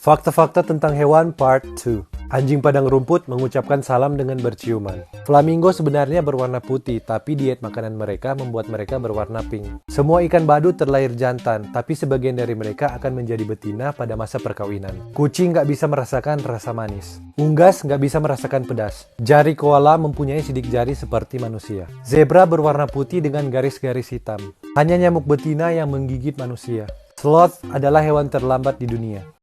Fakta-fakta tentang hewan part 2. Anjing padang rumput mengucapkan salam dengan berciuman. Flamingo sebenarnya berwarna putih, tapi diet makanan mereka membuat mereka berwarna pink. Semua ikan badut terlahir jantan, tapi sebagian dari mereka akan menjadi betina pada masa perkawinan. Kucing nggak bisa merasakan rasa manis. Unggas nggak bisa merasakan pedas. Jari koala mempunyai sidik jari seperti manusia. Zebra berwarna putih dengan garis-garis hitam. Hanya nyamuk betina yang menggigit manusia. Sloth adalah hewan terlambat di dunia.